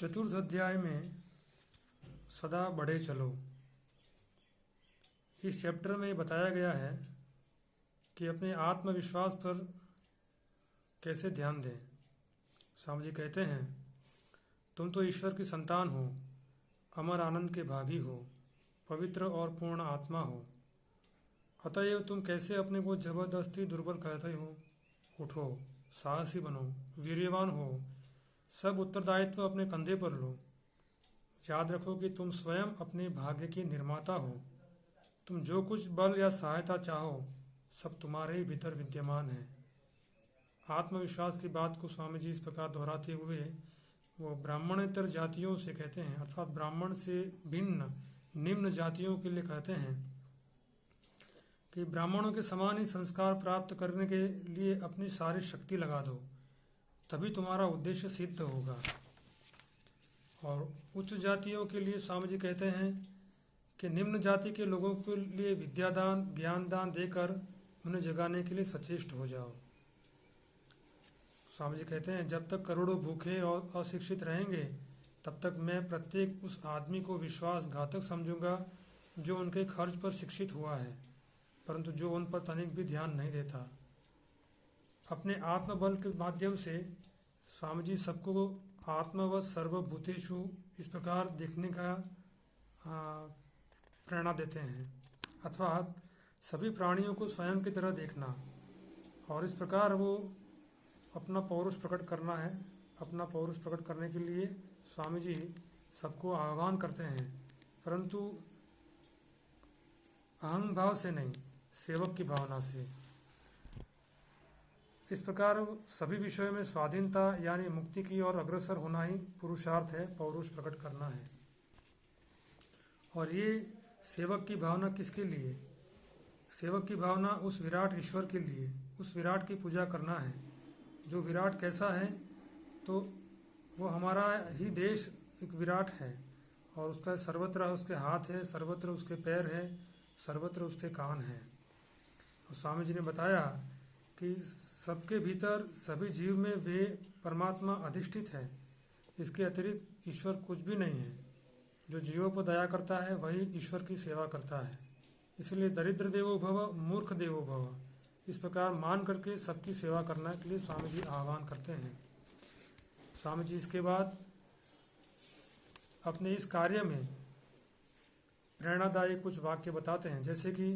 चतुर्थ अध्याय में सदा बढ़े चलो। इस चैप्टर में बताया गया है कि अपने आत्मविश्वास पर कैसे ध्यान दें। स्वामी जी कहते हैं, तुम तो ईश्वर की संतान हो, अमर आनंद के भागी हो, पवित्र और पूर्ण आत्मा हो। अतएव तुम कैसे अपने को जबरदस्ती दुर्बल कहते हो। उठो, साहसी बनो, वीर्यवान हो, सब उत्तरदायित्व अपने कंधे पर लो। याद रखो कि तुम स्वयं अपने भाग्य के निर्माता हो। तुम जो कुछ बल या सहायता चाहो सब तुम्हारे ही भीतर विद्यमान है। आत्मविश्वास की बात को स्वामी जी इस प्रकार दोहराते हुए वो ब्राह्मणेतर जातियों से कहते हैं, अर्थात ब्राह्मण से भिन्न निम्न जातियों के लिए कहते हैं कि ब्राह्मणों के समान ही संस्कार प्राप्त करने के लिए अपनी सारी शक्ति लगा दो, तभी तुम्हारा उद्देश्य सिद्ध होगा। और उच्च जातियों के लिए स्वामी जी कहते हैं कि निम्न जाति के लोगों के लिए विद्यादान ज्ञान दान देकर उन्हें जगाने के लिए सचेष्ट हो जाओ। स्वामी जी कहते हैं, जब तक करोड़ों भूखे और अशिक्षित रहेंगे तब तक मैं प्रत्येक उस आदमी को विश्वासघातक समझूंगा जो उनके खर्च पर शिक्षित हुआ है, परंतु जो उन पर तनिक भी ध्यान नहीं देता। अपने आत्मबल के माध्यम से स्वामी जी सबको आत्मवत् सर्वभूतेषु इस प्रकार देखने का प्रेरणा देते हैं, अर्थात सभी प्राणियों को स्वयं की तरह देखना। और इस प्रकार वो अपना पौरुष प्रकट करना है। अपना पौरुष प्रकट करने के लिए स्वामी जी सबको आह्वान करते हैं, परंतु अहंग भाव से नहीं, सेवक की भावना से। इस प्रकार सभी विषयों में स्वाधीनता यानी मुक्ति की ओर अग्रसर होना ही पुरुषार्थ है, पौरुष प्रकट करना है। और ये सेवक की भावना किसके लिए? सेवक की भावना उस विराट ईश्वर के लिए, उस विराट की पूजा करना है। जो विराट कैसा है, तो वो हमारा ही देश एक विराट है, और उसका सर्वत्र उसके हाथ है, सर्वत्र उसके पैर है, सर्वत्र उसके कान है। और स्वामी जी ने बताया कि सबके भीतर सभी जीव में वे परमात्मा अधिष्ठित है। इसके अतिरिक्त ईश्वर कुछ भी नहीं है। जो जीवों पर दया करता है वही ईश्वर की सेवा करता है। इसलिए दरिद्र देवो भव, मूर्ख देवो भव, इस प्रकार मान करके सबकी सेवा करने के लिए स्वामी जी आह्वान करते हैं। स्वामी जी इसके बाद अपने इस कार्य में प्रेरणादायी कुछ वाक्य बताते हैं, जैसे कि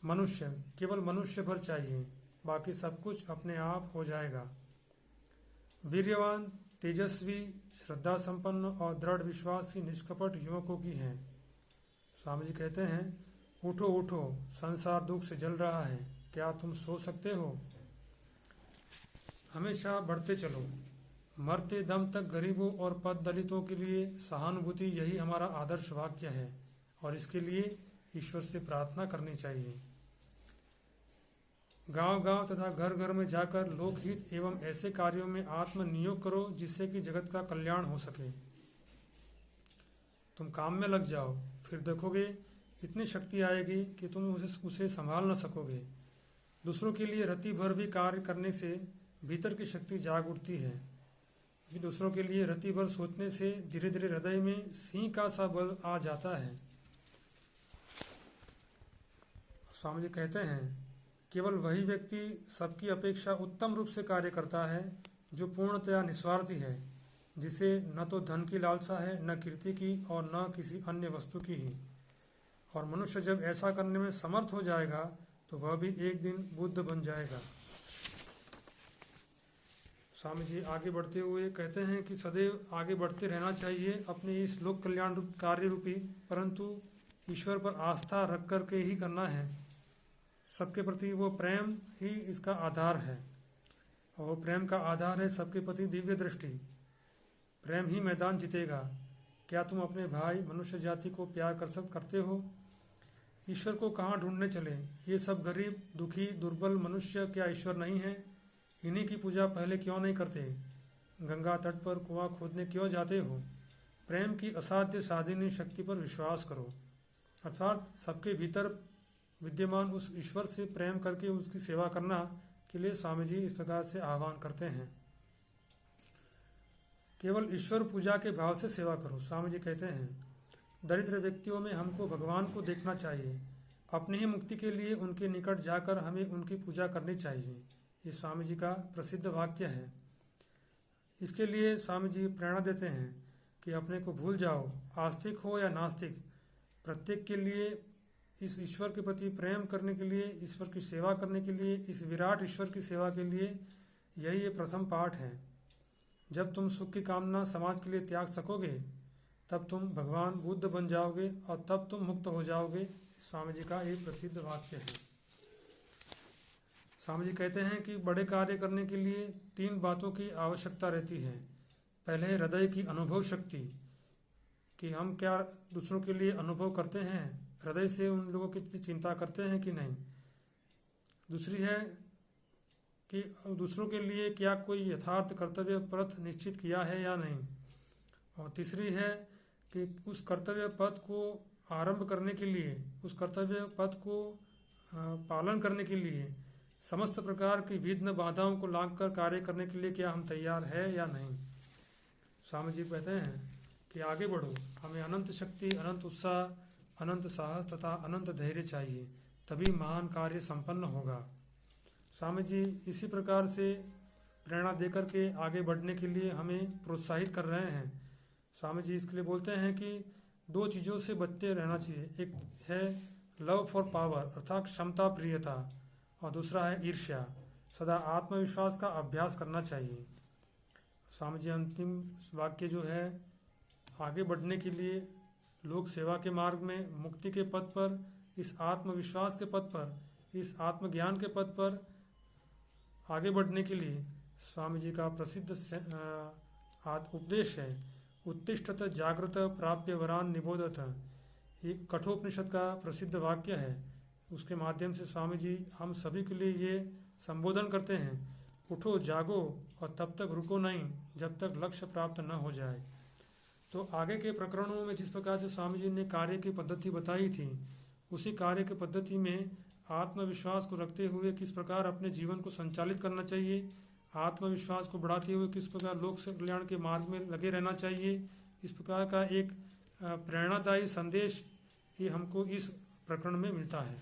मनुष्य, केवल मनुष्य भर चाहिए, बाकी सब कुछ अपने आप हो जाएगा। वीर्यवान, तेजस्वी, श्रद्धा संपन्न और दृढ़ विश्वासी निष्कपट युवकों की हैं। स्वामी जी कहते हैं, उठो उठो, संसार दुख से जल रहा है, क्या तुम सो सकते हो? हमेशा बढ़ते चलो, मरते दम तक गरीबों और पद दलितों के लिए सहानुभूति, यही हमारा आदर्श वाक्य है, और इसके लिए ईश्वर से प्रार्थना करनी चाहिए। गांव गांव तथा घर घर में जाकर लोकहित एवं ऐसे कार्यों में आत्मनियोग करो जिससे कि जगत का कल्याण हो सके। तुम काम में लग जाओ, फिर देखोगे इतनी शक्ति आएगी कि तुम उसे संभाल न सकोगे। दूसरों के लिए रति भर भी कार्य करने से भीतर की शक्ति जाग उठती है। दूसरों के लिए रति भर सोचने से धीरे धीरे हृदय में सिंह का सा बल आ जाता है। स्वामी जी कहते हैं, केवल वही व्यक्ति सबकी अपेक्षा उत्तम रूप से कार्य करता है जो पूर्णतया निस्वार्थी है, जिसे न तो धन की लालसा है, न कीर्ति की, और न किसी अन्य वस्तु की ही। और मनुष्य जब ऐसा करने में समर्थ हो जाएगा तो वह भी एक दिन बुद्ध बन जाएगा। स्वामी जी आगे बढ़ते हुए कहते हैं कि सदैव आगे बढ़ते रहना चाहिए अपने इस लोक कल्याण कार्य रूपी, परंतु ईश्वर पर आस्था रख करके ही करना है। सबके प्रति वो प्रेम ही इसका आधार है, और वो प्रेम का आधार है सबके प्रति दिव्य दृष्टि। प्रेम ही मैदान जीतेगा। क्या तुम अपने भाई मनुष्य जाति को प्यार करते हो? ईश्वर को कहाँ ढूंढने चले? ये सब गरीब, दुखी, दुर्बल मनुष्य क्या ईश्वर नहीं है? इन्हीं की पूजा पहले क्यों नहीं करते? गंगा तट पर कुआं खोदने क्यों जाते हो? प्रेम की असाध्य साधिनी शक्ति पर विश्वास करो, अर्थात सबके भीतर विद्यमान उस ईश्वर से प्रेम करके उसकी सेवा करना के लिए स्वामी जी इस प्रकार से आह्वान करते हैं। केवल ईश्वर पूजा के भाव से सेवा करो। स्वामी जी कहते हैं दरिद्र व्यक्तियों में हमको भगवान को देखना चाहिए, अपनी ही मुक्ति के लिए उनके निकट जाकर हमें उनकी पूजा करनी चाहिए। ये स्वामी जी का प्रसिद्ध वाक्य है। इसके लिए स्वामी जी प्रेरणा देते हैं कि अपने को भूल जाओ, आस्तिक हो या नास्तिक, प्रत्येक के लिए इस ईश्वर के प्रति प्रेम करने के लिए, ईश्वर की सेवा करने के लिए, इस विराट ईश्वर की सेवा के लिए यही ये प्रथम पाठ है। जब तुम सुख की कामना समाज के लिए त्याग सकोगे तब तुम भगवान बुद्ध बन जाओगे और तब तुम मुक्त हो जाओगे। स्वामी जी का एक प्रसिद्ध वाक्य है। स्वामी जी कहते हैं कि बड़े कार्य करने के लिए 3 बातों की आवश्यकता रहती है। पहले है हृदय की अनुभव शक्ति, कि हम क्या दूसरों के लिए अनुभव करते हैं, हृदय से उन लोगों की चिंता करते हैं कि नहीं। दूसरी है कि दूसरों के लिए क्या कोई यथार्थ कर्तव्य पथ निश्चित किया है या नहीं। और तीसरी है कि उस कर्तव्य पथ को आरंभ करने के लिए, उस कर्तव्य पथ को पालन करने के लिए समस्त प्रकार की विघ्न बाधाओं को लांघकर कार्य करने के लिए क्या हम तैयार है या नहीं। स्वामी जी कहते हैं कि आगे बढ़ो, हमें अनंत शक्ति, अनंत उत्साह, अनंत साहस तथा अनंत धैर्य चाहिए, तभी महान कार्य संपन्न होगा। स्वामी जी इसी प्रकार से प्रेरणा देकर के आगे बढ़ने के लिए हमें प्रोत्साहित कर रहे हैं। स्वामी जी इसके लिए बोलते हैं कि 2 चीज़ों से बचते रहना चाहिए। एक है लव फॉर पावर अर्थात क्षमता प्रियता, और दूसरा है ईर्ष्या। सदा आत्मविश्वास का अभ्यास करना चाहिए। स्वामी जी अंतिम वाक्य जो है, आगे बढ़ने के लिए लोक सेवा के मार्ग में, मुक्ति के पथ पर, इस आत्मविश्वास के पथ पर, इस आत्मज्ञान के पथ पर आगे बढ़ने के लिए स्वामी जी का प्रसिद्ध उपदेश है उत्तिष्ठत जागृत प्राप्य वरान निबोधत। ये कठोपनिषद का प्रसिद्ध वाक्य है। उसके माध्यम से स्वामी जी हम सभी के लिए ये संबोधन करते हैं, उठो जागो और तब तक रुको नहीं जब तक लक्ष्य प्राप्त न हो जाए। तो आगे के प्रकरणों में जिस प्रकार से स्वामी जी ने कार्य की पद्धति बताई थी, उसी कार्य की पद्धति में आत्मविश्वास को रखते हुए किस प्रकार अपने जीवन को संचालित करना चाहिए, आत्मविश्वास को बढ़ाते हुए किस प्रकार लोक कल्याण के मार्ग में लगे रहना चाहिए, इस प्रकार का एक प्रेरणादायी संदेश ये हमको इस प्रकरण में मिलता है।